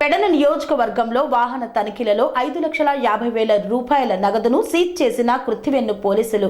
పెడన నియోజకవర్గంలో వాహన తనిఖీలలో 5,50,000 రూపాయల నగదును సీజ్ చేసిన కృత్తివెన్ను పోలీసులు.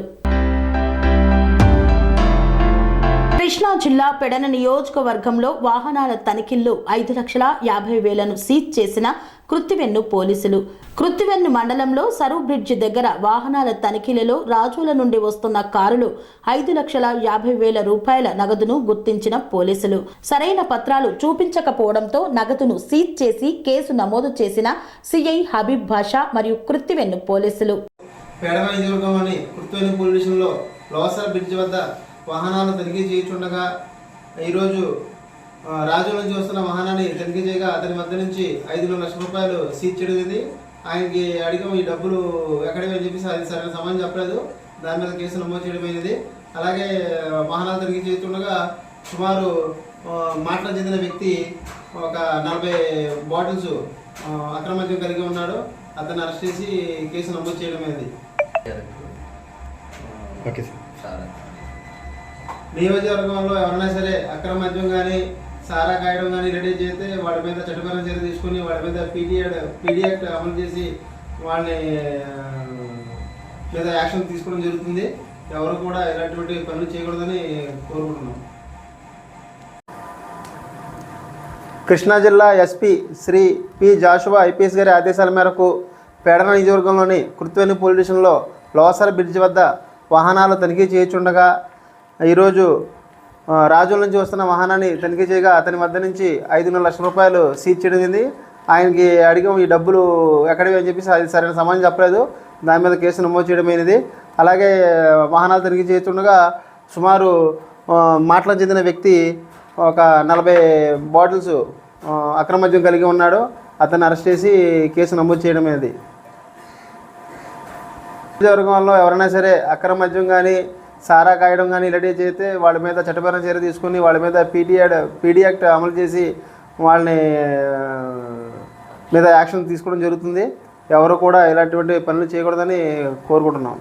కృష్ణా జిల్లా పెడన నియోజకవర్గంలో వాహనాల తనిఖీల్లో 5,50,000ను సీజ్ చేసిన కృత్తివెన్ను పోలీసులు. కృత్తివెన్ను మండలంలో సరూ బ్రిడ్జి దగ్గర వాహనాల తనిఖీలలో రాజుల నుండి వస్తున్న కారులో 5,50,000 రూపాయల నగదును గుర్తించిన పోలీసులు సరైన పత్రాలు చూపించకపోవడంతో నగదును సీజ్ చేసి కేసు నమోదు చేసిన సిఐ హబీబ్ బాషా మరియు కృత్తివెన్ను పోలీసులు. పెడన నియోజకవర్గంలోని కృత్తివెన్ను పోలీస్ స్టేషన్లో లోసర్ బ్రిడ్జి వద్ద వాహనాలను తనిఖీ చేయుచుండగా ఈరోజు రాజు నుంచి వస్తున్న వాహనాన్ని తనిఖీ చేయగా అతని మధ్య నుంచి 5 లక్షల రూపాయలు సీజ్ చేయడం. ఆయనకి అడిగాము ఈ డబ్బులు ఎక్కడివి అని చెప్పేసి అది సరైన సమాధానం చెప్పలేదు. దాని మీద కేసు నమోదు చేయడమైనది. అలాగే వాహనాలు తనిఖీ చేస్తుండగా సుమారు మాటలు చెందిన వ్యక్తి ఒక 40 బాటిల్స్ అక్రమద్యం కలిగి ఉన్నాడు. అతన్ని అరెస్ట్ చేసి కేసు నమోదు చేయడమైనది. నియోజకవర్గంలో ఎవరైనా సరే అక్రమ మద్యం కానీ సారా కాయడం కానీ రెడీ చేస్తే వాడి మీద చట్టపరమైన చర్య తీసుకుని వాడి మీద పీడీ యాక్ట్ అమలు చేసి వాళ్ళని మీద యాక్షన్ తీసుకోవడం జరుగుతుంది. ఎవరు కూడా ఇలాంటి పనులు చేయకూడదని కోరుకుంటున్నాం. కృష్ణా జిల్లా SP Shri P Joshua IPS గారి ఆదేశాల మేరకు పెడన నియోజకవర్గంలోని కృత్తివెన్ను పోలీస్ స్టేషన్లో లోసర్ బ్రిడ్జి వద్ద వాహనాలు తనిఖీ చేయుచుండగా ఈరోజు రాజుల నుంచి వస్తున్న వాహనాన్ని తనిఖీ చేయగా అతని మధ్య నుంచి 5 లక్షల రూపాయలు సీజ్ చేయడం. ఆయనకి అడిగాం ఈ డబ్బులు ఎక్కడివి అని చెప్పేసి అది సరైన సమాధానం చెప్పలేదు. దాని మీద కేసు నమోదు చేయడమైనది. అలాగే వాహనాలు తనిఖీ చేస్తుండగా సుమారు మాటలకు చెందిన వ్యక్తి ఒక 40 బాటిల్స్ అక్రమ మద్యం కలిగి ఉన్నాడు. అతన్ని అరెస్ట్ చేసి కేసు నమోదు చేయడమైనది. నియోజకవర్గంలో ఎవరైనా సరే అక్రమ మద్యం కానీ సారా కాయడం కానీ రెడీ చేస్తే వాళ్ళ మీద చట్టపరమైన చర్య తీసుకుని వాళ్ళ మీద పీడీ యాక్ట్ అమలు చేసి వాళ్ళని మీద యాక్షన్ తీసుకోవడం జరుగుతుంది. ఎవరు కూడా ఇలాంటి పనులు చేయకూడదని కోరుకుంటున్నాం.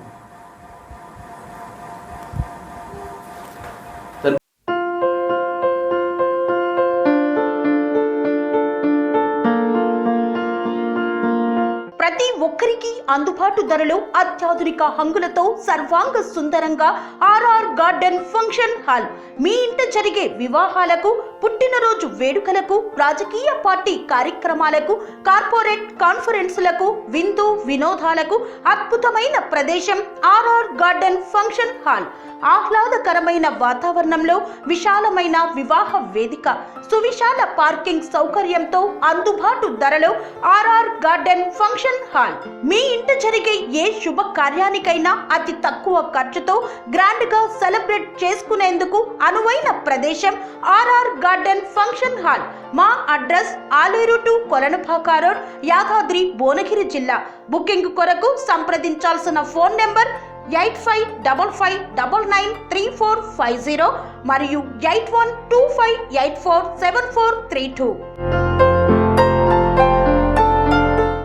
ప్రతి ఒక్కరికి అందుబాటు ధరలో అత్యాధునిక హంగులతో సర్వాంగ సుందరంగా ఆర్ఆర్ గార్డెన్ ఫంక్షన్ హాల్. మీ ఇంట జరిగే వివాహాలకు, పుట్టినరోజు వేడుకలకు, రాజకీయ పార్టీ కార్యక్రమాలకు, కార్పొరేట్ కాన్ఫరెన్సులకు, విందు వినోదాలకు అద్భుతమైన ప్రదేశం ఆర్ఆర్ గార్డెన్ ఫంక్షన్ హాల్. ఆహ్లాదకరమైన వాతావరణంలో విశాలమైన వివాహ వేదిక, సువిశాల పార్కింగ్ సౌకర్యంతో అందుబాటు ధరలో ఆర్ఆర్ గార్డెన్ ఫంక్షన్ హాల్. మీ ఇంట జరిగే ఏ శుభ కార్యానికైనా అతి తక్కువ ఖర్చుతో గ్రాండ్ గా సెలబ్రేట్ చేసుకునేందుకు అనువైన ప్రదేశం ఆర్ఆర్ గార్డెన్ ఫంక్షన్ హాల్. మా address Aleru to Kolanupaka road, Yadadri Bhuvanagiri జిల్లా. బుకింగ్ కొరకు సంప్రదించాల్సిన ఫోన్ నెంబర్ 8555993450 మరియు 8125847432.